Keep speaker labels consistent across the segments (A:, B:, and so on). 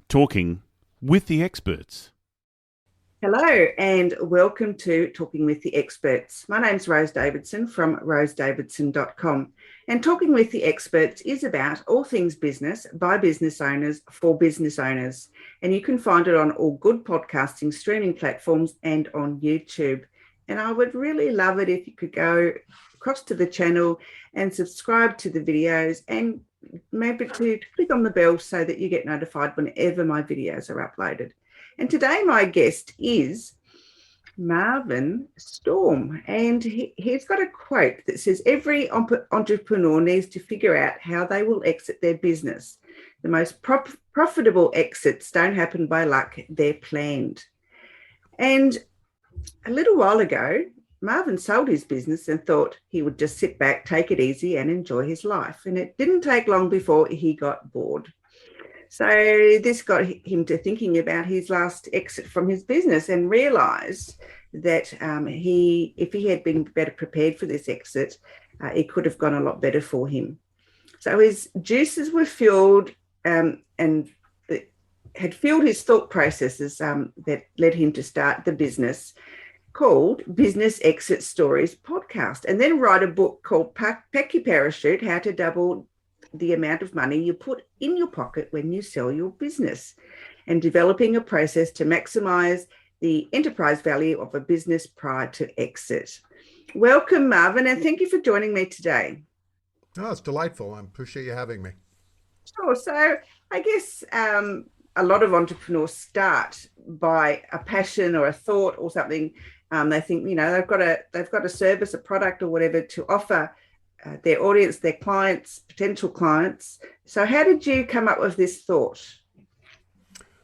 A: talking with the experts.
B: Hello and welcome to Talking with the Experts. My name's Rose Davidson from rosedavidson.com, and Talking with the Experts is about all things business by business owners for business owners. And you can find it on all good podcasting streaming platforms and on YouTube. And I would really love it if you could go across to the channel and subscribe to the videos, and maybe to click on the bell so that you get notified whenever my videos are uploaded. And today my guest is Marvin Storm, and he's got a quote that says, every entrepreneur needs to figure out how they will exit their business. The most profitable exits don't happen by luck, they're planned. And a little while ago, Marvin sold his business and thought he would just sit back, take it easy and enjoy his life. And it didn't take long before he got bored. So this got him to thinking about his last exit from his business and realised that if he had been better prepared for this exit, it could have gone a lot better for him. So his juices were fueled and had fueled his thought processes that led him to start the business called Business Exit Stories Podcast, and then write a book called Pack Your Parachute, How to Double the Amount of Money You Put in Your Pocket When You Sell Your Business, and developing a process to maximize the enterprise value of a business prior to exit. Welcome, Marvin, and thank you for joining me today.
C: Oh, it's delightful. I appreciate you having me.
B: Sure. So I guess a lot of entrepreneurs start by a passion or a thought or something. They think, they've got a service, a product or whatever to offer their audience, their clients, potential clients. So how did you come up with this thought?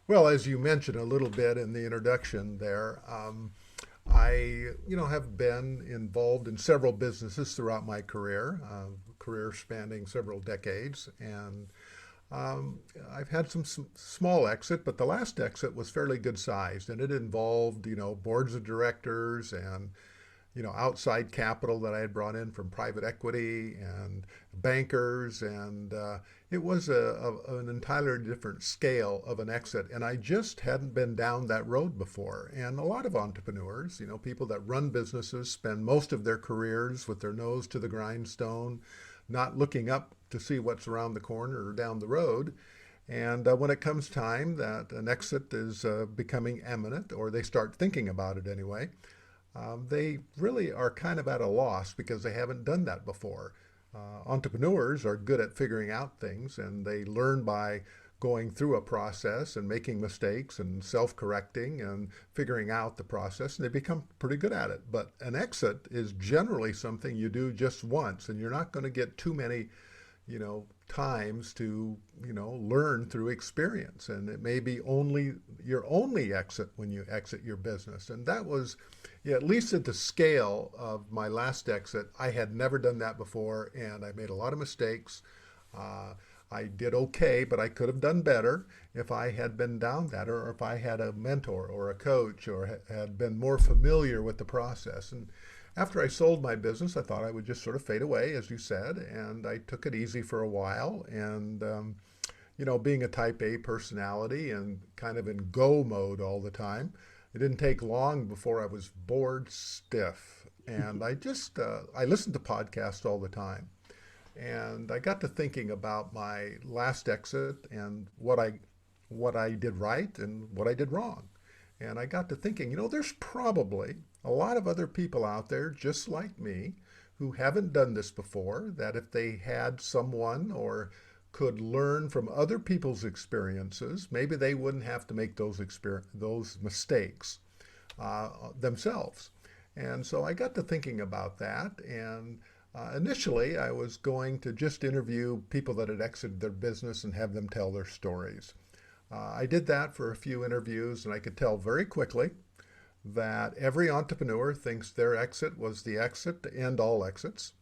C: Well, as you mentioned a little bit in the introduction there, I, have been involved in several businesses throughout my career spanning several decades, and I've had some small exit, but the last exit was fairly good sized, and it involved, boards of directors and outside capital that I had brought in from private equity and bankers, and it was an entirely different scale of an exit, and I just hadn't been down that road before. And a lot of entrepreneurs, people that run businesses, spend most of their careers with their nose to the grindstone, not looking up to see what's around the corner or down the road. And when it comes time that an exit is becoming imminent, or they start thinking about it anyway, they really are kind of at a loss because they haven't done that before. Entrepreneurs are good at figuring out things, and they learn by going through a process and making mistakes and self-correcting and figuring out the process, and they become pretty good at it. But an exit is generally something you do just once, and you're not going to get too many times to, learn through experience. And it may be your only exit when you exit your business. And that was, at least at the scale of my last exit, I had never done that before, and I made a lot of mistakes. I did okay, but I could have done better if I had been down that, or if I had a mentor or a coach, or had been more familiar with the process. And after I sold my business, I thought I would just sort of fade away, as you said, and I took it easy for a while. And, being a type A personality and kind of in go mode all the time, it didn't take long before I was bored stiff. And I listened to podcasts all the time. And I got to thinking about my last exit and what I did right and what I did wrong. And I got to thinking, there's probably a lot of other people out there just like me who haven't done this before, that if they had someone or could learn from other people's experiences, maybe they wouldn't have to make those mistakes themselves. And so I got to thinking about that. And initially, I was going to just interview people that had exited their business and have them tell their stories. I did that for a few interviews, and I could tell very quickly that every entrepreneur thinks their exit was the exit to end all exits.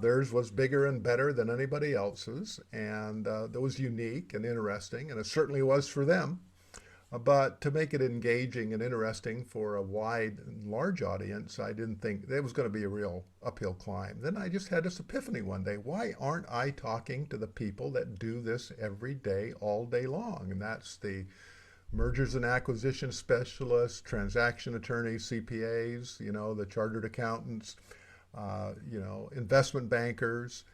C: Theirs was bigger and better than anybody else's, and that was unique and interesting, and it certainly was for them. But to make it engaging and interesting for a wide and large audience, I didn't think it was going to be a real uphill climb. Then I just had this epiphany one day. Why aren't I talking to the people that do this every day, all day long? And that's the mergers and acquisition specialists, transaction attorneys, CPAs, the chartered accountants, investment bankers,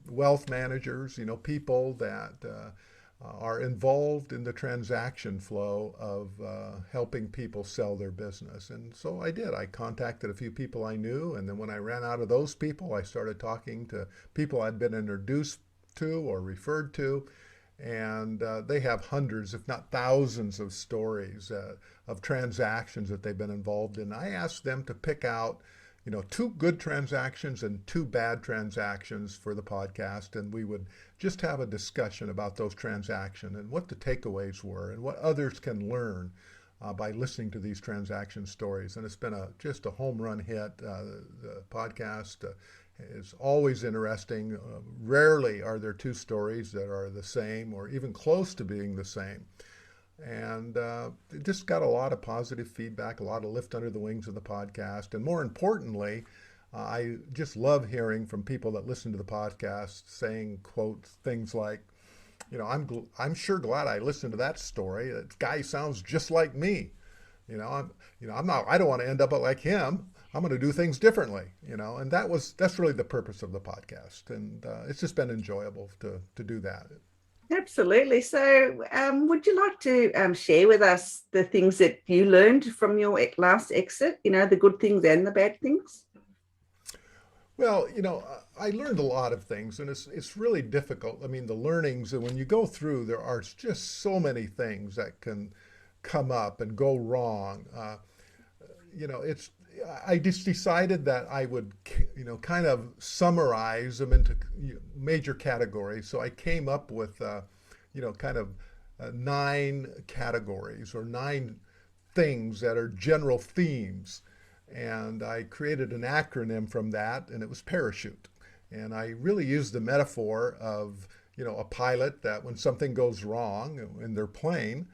C: wealth managers, people that are involved in the transaction flow of helping people sell their business. And so I did. I contacted a few people I knew, and then when I ran out of those people, I started talking to people I'd been introduced to or referred to. And they have hundreds, if not thousands, of stories of transactions that they've been involved in. I asked them to pick out, two good transactions and two bad transactions for the podcast, and we would just have a discussion about those transactions and what the takeaways were and what others can learn by listening to these transaction stories. And it's been just a home run hit. The podcast is always interesting. Rarely are there two stories that are the same or even close to being the same. And it just got a lot of positive feedback, a lot of lift under the wings of the podcast. And more importantly, I just love hearing from people that listen to the podcast saying, quote, things like, I'm sure glad I listened to that story. That guy sounds just like me. I don't want to end up like him. I'm going to do things differently, and that's really the purpose of the podcast. And it's just been enjoyable to do that.
B: Absolutely. So would you like to share with us the things that you learned from your last exit, the good things and the bad things?
C: Well, I learned a lot of things, and it's really difficult. I mean, the learnings, and when you go through, there are just so many things that can come up and go wrong. I just decided that I would, kind of summarize them into major categories. So I came up with, kind of 9 categories or 9 things that are general themes. And I created an acronym from that, and it was parachute. And I really used the metaphor of, a pilot that when something goes wrong in their plane,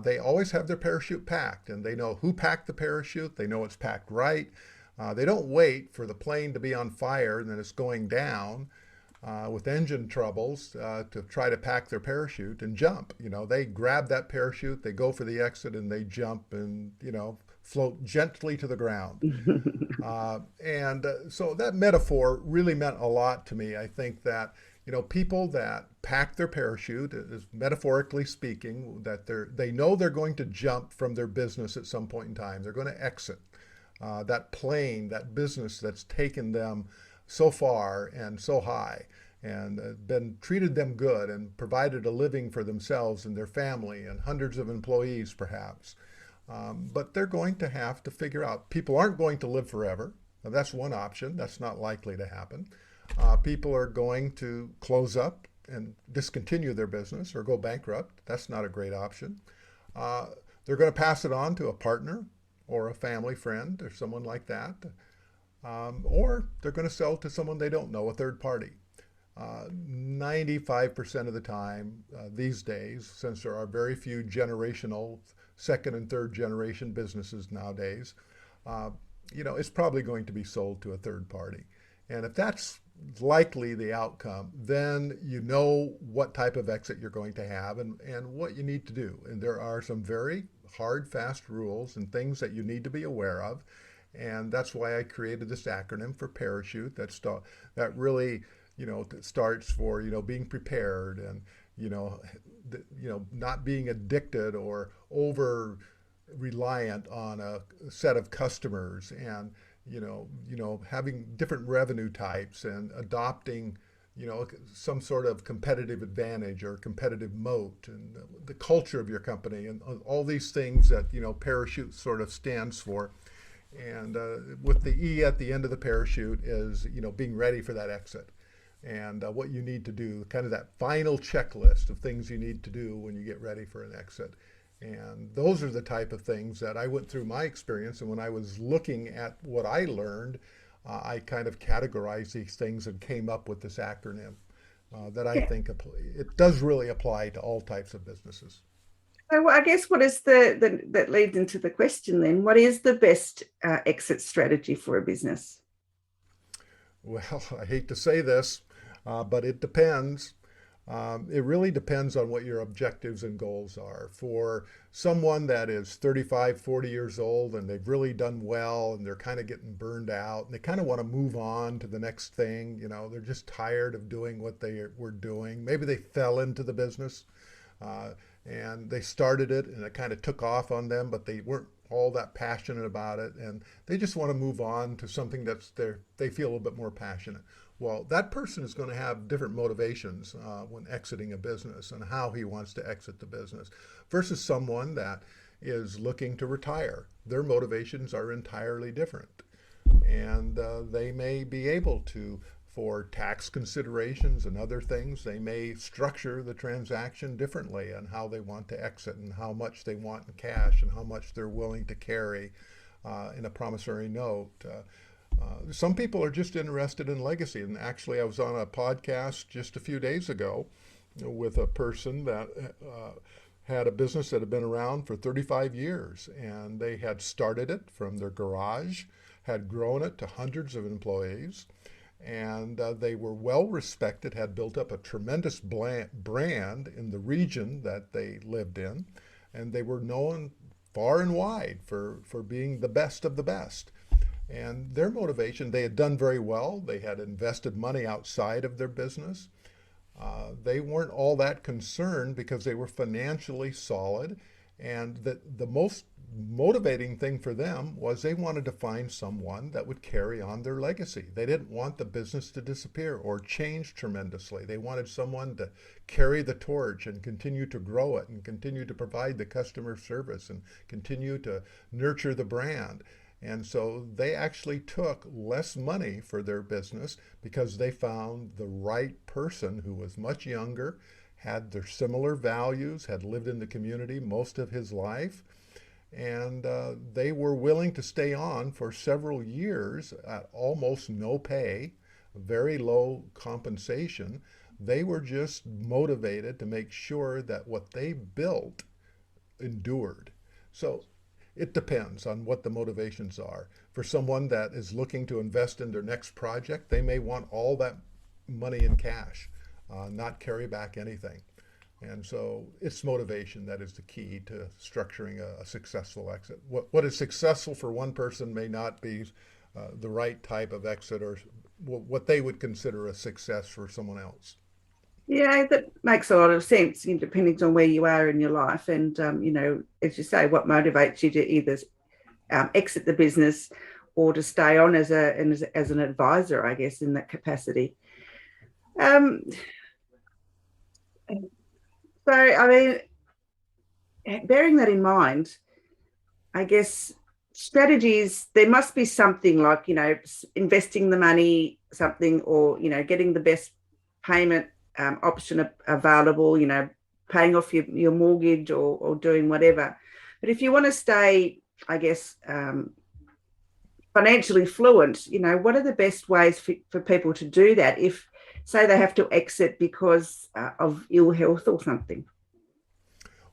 C: they always have their parachute packed, and they know who packed the parachute. They know it's packed right. They don't wait for the plane to be on fire and then it's going down with engine troubles to try to pack their parachute and jump. They grab that parachute, they go for the exit, and they jump and, float gently to the ground. So that metaphor really meant a lot to me. I think that people that pack their parachute, is metaphorically speaking, that they know they're going to jump from their business at some point in time. They're going to exit that plane, that business that's taken them so far and so high, and treated them good and provided a living for themselves and their family and hundreds of employees perhaps. But they're going to have to figure out, people aren't going to live forever. Now, that's one option. That's not likely to happen. People are going to close up and discontinue their business or go bankrupt. That's not a great option. They're going to pass it on to a partner or a family friend or someone like that. Or they're going to sell to someone they don't know, a third party. 95% of the time these days, since there are very few generational second and third generation businesses nowadays, it's probably going to be sold to a third party. And if that's likely the outcome, then you know what type of exit you're going to have and what you need to do. And there are some very hard, fast rules and things that you need to be aware of. And that's why I created this acronym for parachute that really, starts for, being prepared and, not being addicted or over reliant on a set of customers, and having different revenue types and adopting some sort of competitive advantage or competitive moat, and the culture of your company, and all these things that parachute sort of stands for. And with the E at the end of the parachute is being ready for that exit, and what you need to do, kind of that final checklist of things you need to do when you get ready for an exit. And those are the type of things that I went through my experience. And when I was looking at what I learned, I kind of categorized these things and came up with this acronym that I think it does really apply to all types of businesses.
B: So I guess what is that leads into the question then? What is the best exit strategy for a business?
C: Well, I hate to say this, but it depends. It really depends on what your objectives and goals are. For someone that is 35, 40 years old and they've really done well and they're kind of getting burned out and they kind of want to move on to the next thing, they're just tired of doing what they were doing. Maybe they fell into the business uh, and they started it and it kind of took off on them, but they weren't all that passionate about it and they just want to move on to something they feel a little bit more passionate. Well, that person is going to have different motivations when exiting a business and how he wants to exit the business versus someone that is looking to retire. Their motivations are entirely different. And they may be able to, for tax considerations and other things, they may structure the transaction differently and how they want to exit and how much they want in cash and how much they're willing to carry in a promissory note. Some people are just interested in legacy. And actually, I was on a podcast just a few days ago with a person that had a business that had been around for 35 years. And they had started it from their garage, had grown it to hundreds of employees. And they were well respected, had built up a tremendous brand in the region that they lived in. And they were known far and wide for being the best of the best. And their motivation, they had done very well. They had invested money outside of their business. They weren't all that concerned because they were financially solid. And the most motivating thing for them was they wanted to find someone that would carry on their legacy. They didn't want the business to disappear or change tremendously. They wanted someone to carry the torch and continue to grow it and continue to provide the customer service and continue to nurture the brand. And so they actually took less money for their business because they found the right person who was much younger, had their similar values, had lived in the community most of his life, and they were willing to stay on for several years at almost no pay, very low compensation. They were just motivated to make sure that what they built endured. So it depends on what the motivations are. For someone that is looking to invest in their next project, they may want all that money in cash, not carry back anything. And so it's motivation that is the key to structuring a successful exit. What is successful for one person may not be the right type of exit or what they would consider a success for someone else.
B: Yeah, that makes a lot of sense, depending on where you are in your life. And, as you say, what motivates you to either exit the business or to stay on as an advisor, I guess, in that capacity. Um, so, I mean, bearing that in mind, I guess strategies, there must be something like, investing the money, something, or, getting the best payment option available, paying off your mortgage or doing whatever. But if you want to stay, I guess, financially fluent, what are the best ways for people to do that if, say, they have to exit because of ill health or something?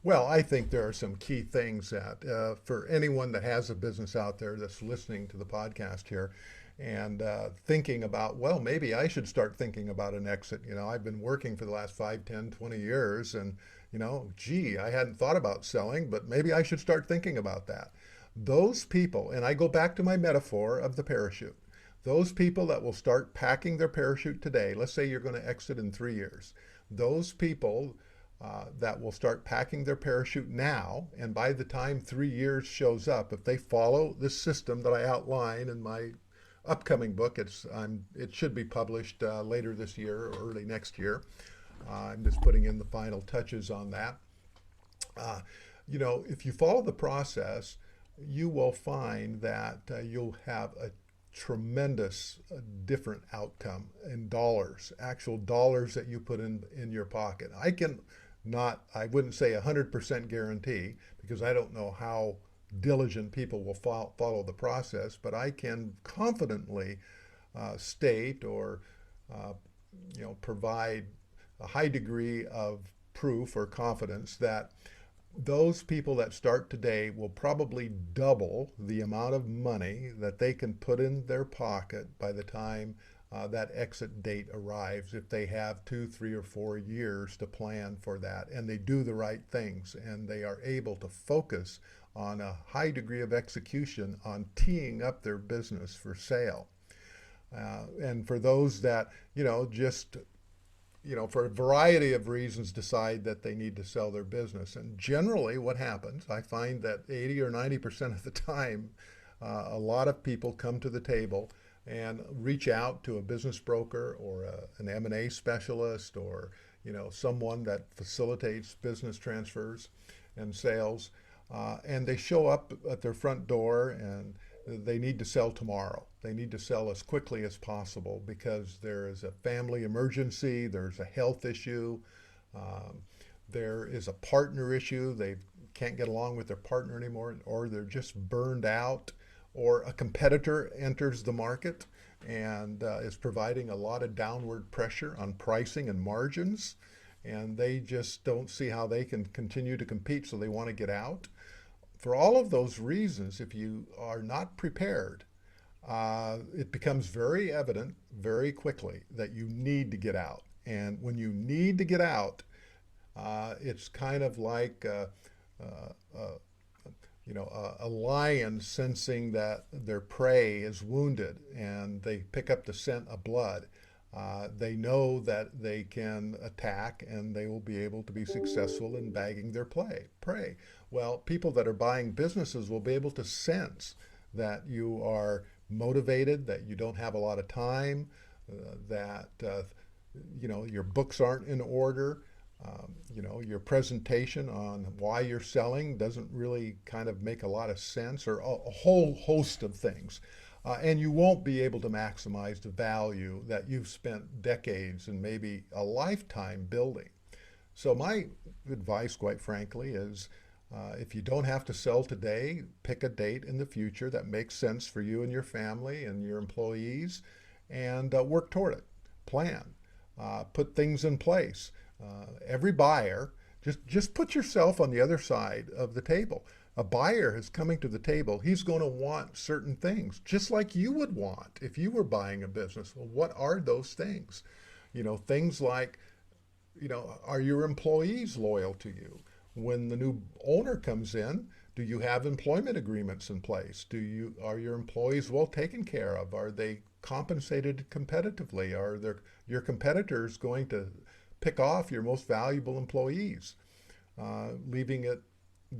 C: Well, I think there are some key things that for anyone that has a business out there that's listening to the podcast here and thinking about, well, maybe I should start thinking about an exit. I've been working for the last 5, 10, 20 years and, gee, I hadn't thought about selling, but maybe I should start thinking about that. Those people, and I go back to my metaphor of the parachute, those people that will start packing their parachute today, let's say you're going to exit in 3 years, those people that will start packing their parachute now, and by the time 3 years shows up, if they follow this system that I outline in my upcoming book, it should be published later this year or early next year. I'm just putting in the final touches on that. If you follow the process, you will find that you'll have a tremendous different outcome in dollars, actual dollars that you put in your pocket. I wouldn't say 100% guarantee because I don't know how diligent people will follow the process, but I can confidently state or provide a high degree of proof or confidence that those people that start today will probably double the amount of money that they can put in their pocket by the time that exit date arrives, if they have 2, 3, or 4 years to plan for that, and they do the right things, and they are able to focus on a high degree of execution on teeing up their business for sale. And for those that, just for a variety of reasons decide that they need to sell their business. And generally what happens, I find that 80 or 90% of the time, a lot of people come to the table and reach out to a business broker or an M&A specialist, or someone that facilitates business transfers and sales, and they show up at their front door and they need to sell tomorrow. They need to sell as quickly as possible because there is a family emergency, there's a health issue, there is a partner issue. They can't get along with their partner anymore, or they're just burned out, or a competitor enters the market and is providing a lot of downward pressure on pricing and margins, and they just don't see how they can continue to compete, so they want to get out. For all of those reasons, if you are not prepared, it becomes very evident very quickly that you need to get out. And when you need to get out, it's kind of like a lion sensing that their prey is wounded and they pick up the scent of blood. They know that they can attack and they will be able to be successful in bagging their prey. Well, people that are buying businesses will be able to sense that you are motivated, that you don't have a lot of time, that your books aren't in order. Your presentation on why you're selling doesn't really kind of make a lot of sense, or a whole host of things. And you won't be able to maximize the value that you've spent decades and maybe a lifetime building. So my advice, quite frankly, is if you don't have to sell today, pick a date in the future that makes sense for you and your family and your employees, and work toward it. Plan. Put things in place. Every buyer, just put yourself on the other side of the table. A buyer is coming to the table. He's going to want certain things, just like you would want if you were buying a business. Well, what are those things? Things like, are your employees loyal to you? When the new owner comes in, do you have employment agreements in place? Are your employees well taken care of? Are they compensated competitively? Are your competitors going to pick off your most valuable employees, leaving it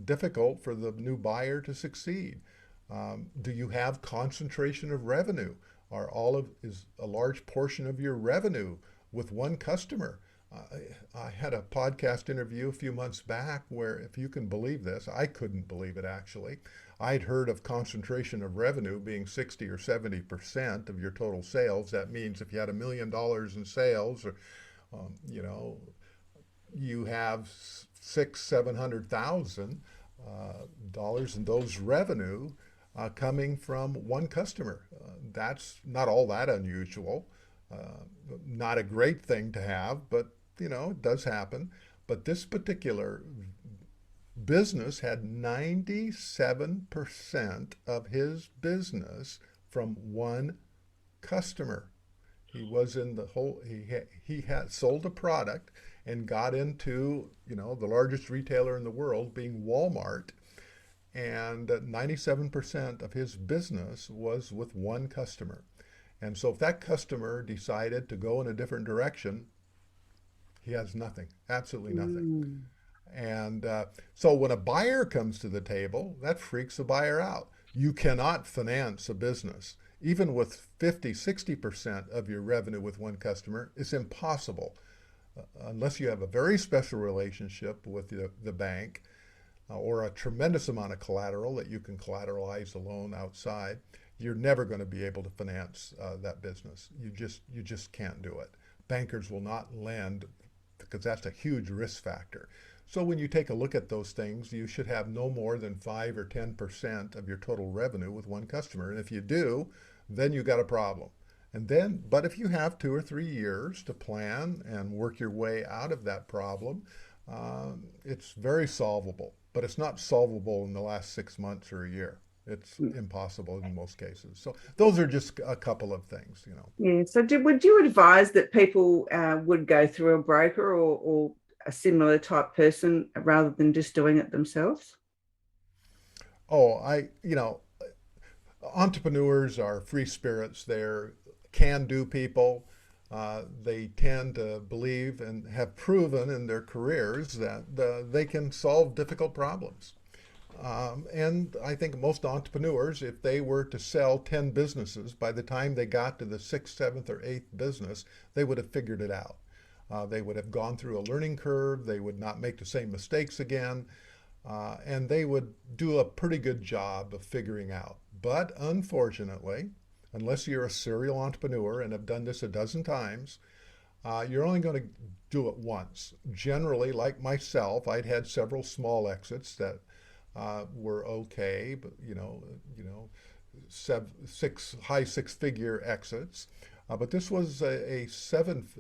C: difficult for the new buyer to succeed? Do you have concentration of revenue? Is a large portion of your revenue with one customer? I had a podcast interview a few months back where, if you can believe this, I couldn't believe it actually. I'd heard of concentration of revenue being 60 or 70% of your total sales. That means if you had $1 million in sales, or you have $700,000 in those revenue coming from one customer. That's not all that unusual. Not a great thing to have, but it does happen. But this particular business had 97% of his business from one customer. He was in the whole. He had sold a product and got into the largest retailer in the world, being Walmart, and 97% of his business was with one customer. And so if that customer decided to go in a different direction, he has nothing, absolutely nothing. And so when a buyer comes to the table, that freaks the buyer out. You cannot finance a business. Even with 50, 60% of your revenue with one customer, it's impossible. Unless you have a very special relationship with the bank, or a tremendous amount of collateral that you can collateralize the loan outside, you're never going to be able to finance that business. You just can't do it. Bankers will not lend because that's a huge risk factor. So when you take a look at those things, you should have no more than 5 or 10% of your total revenue with one customer. And if you do, then you got a problem. But if you have 2 or 3 years to plan and work your way out of that problem, it's very solvable. but it's not solvable in the last 6 months or a year. It's impossible in most cases. So those are just a couple of things, you know.
B: Yeah. So would you advise that people would go through a broker or a similar type person rather than just doing it themselves?
C: Oh, you know, entrepreneurs are free spirits. They're can-do people. They tend to believe and have proven in their careers that they can solve difficult problems. And I think most entrepreneurs, if they were to sell 10 businesses, by the time they got to the sixth, seventh, or eighth business, they would have figured it out. They would have gone through a learning curve. They would not make the same mistakes again. And they would do a pretty good job of figuring out. But unfortunately, unless you're a serial entrepreneur and have done this a dozen times, you're only going to do it once. Generally, like myself, I'd had several small exits that were okay, but high six-figure exits. But this was a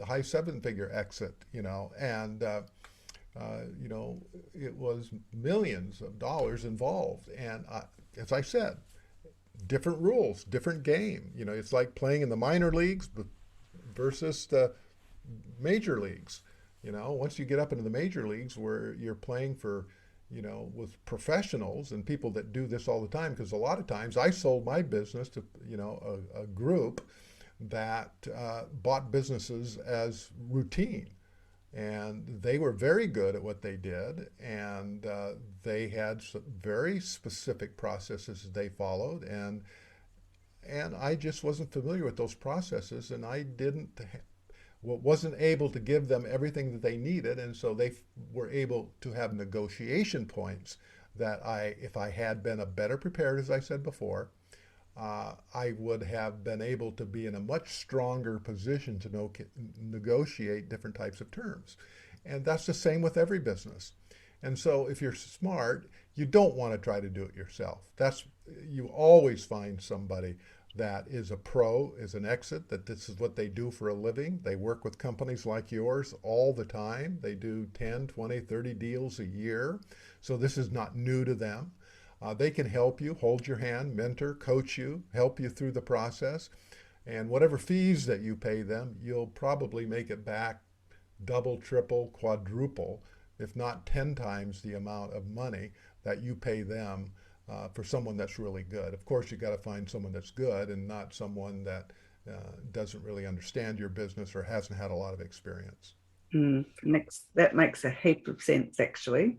C: high seven-figure exit, and it was millions of dollars involved. And as I said, different rules, different game. It's like playing in the minor leagues versus the major leagues. Once you get up into the major leagues where you're playing for, with professionals and people that do this all the time, because a lot of times I sold my business to, a group that bought businesses as routine. And they were very good at what they did, and they had some very specific processes they followed, and I just wasn't familiar with those processes, and I wasn't able to give them everything that they needed, and so they were able to have negotiation points that if I had been a better prepared, as I said before, I would have been able to be in a much stronger position to negotiate different types of terms. And that's the same with every business. And so if you're smart, you don't want to try to do it yourself. You always find somebody that is a pro, is an exit, that this is what they do for a living. They work with companies like yours all the time. They do 10, 20, 30 deals a year. So this is not new to them. They can help you, hold your hand, mentor, coach you, help you through the process. And whatever fees that you pay them, you'll probably make it back double, triple, quadruple, if not 10 times the amount of money that you pay them for someone that's really good. Of course, you got to find someone that's good and not someone that doesn't really understand your business or hasn't had a lot of experience.
B: That makes a heap of sense, actually.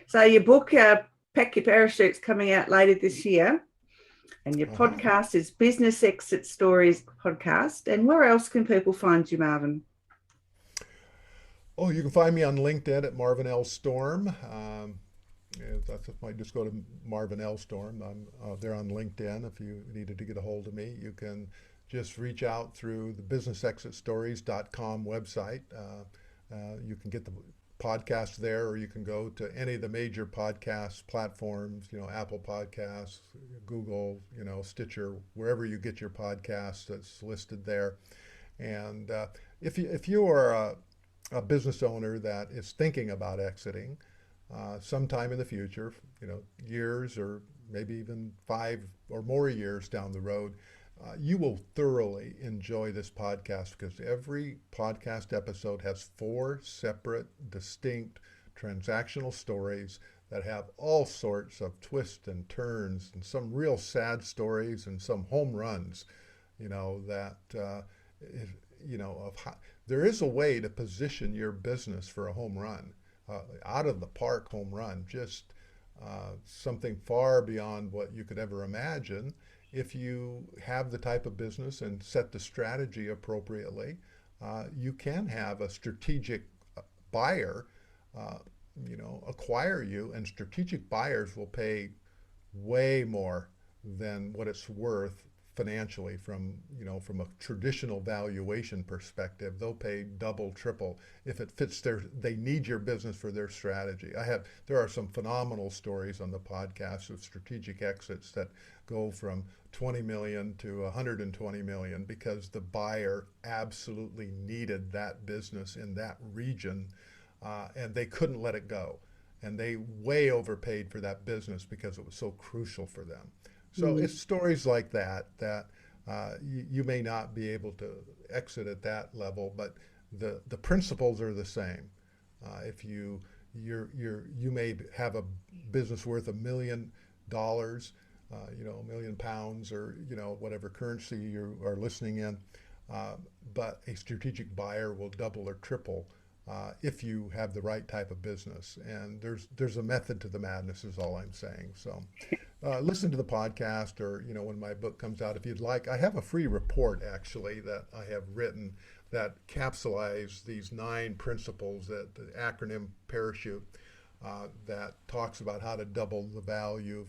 B: So your book, Pack Your Parachutes, coming out later this year, and your podcast is Business Exit Stories Podcast. And where else can people find you, Marvin?
C: Oh, you can find me on LinkedIn at Marvin L. Storm. That's if I just go to Marvin L. Storm. I'm there on LinkedIn. If you needed to get a hold of me, you can just reach out through the businessexitstories.com website. You can get the podcast there, or you can go to any of the major podcast platforms, Apple Podcasts, Google, Stitcher, wherever you get your podcasts, that's listed there. And if you are a business owner that is thinking about exiting sometime in the future, years or maybe even 5 or more years down the road, you will thoroughly enjoy this podcast, because every podcast episode has 4 separate, distinct transactional stories that have all sorts of twists and turns, and some real sad stories and some home runs, there is a way to position your business for a home run, out of the park home run, just something far beyond what you could ever imagine. If you have the type of business and set the strategy appropriately, you can have a strategic buyer, acquire you, and strategic buyers will pay way more than what it's worth financially from a traditional valuation perspective. They'll pay double, triple if it fits they need your business for their strategy. There are some phenomenal stories on the podcast of strategic exits that go from 20 million to 120 million because the buyer absolutely needed that business in that region, and they couldn't let it go. and they way overpaid for that business because it was so crucial for them. So it's stories like that you may not be able to exit at that level, but the principles are the same. If you may have a business worth $1 million, £1 million, or whatever currency you are listening in, but a strategic buyer will double or triple if you have the right type of business. And there's a method to the madness, is all I'm saying. So listen to the podcast, or when my book comes out, if you'd like. I have a free report actually that I have written that capsulize these 9 principles, that the acronym Parachute, that talks about how to double the value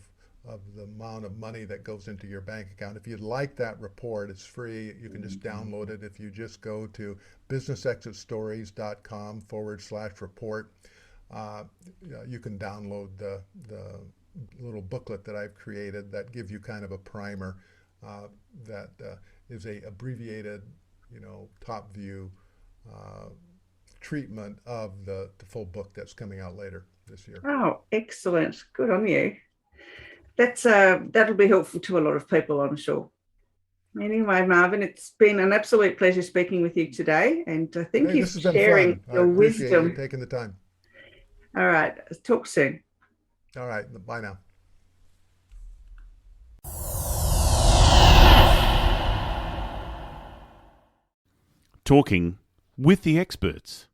C: of the amount of money that goes into your bank account. If you'd like that report, it's free. You can just download it. If you just go to businessexitstories.com/report, you can download the little booklet that I've created that gives you kind of a primer that is a abbreviated, top view treatment of the full book that's coming out later this year.
B: Oh, excellent. Good on you. That'll be helpful to a lot of people, I'm sure. Anyway, Marvin, it's been an absolute pleasure speaking with you today, and thank you for sharing your wisdom.
C: I appreciate you taking the time.
B: All right, talk soon.
C: All right, bye now.
A: Talking with the experts.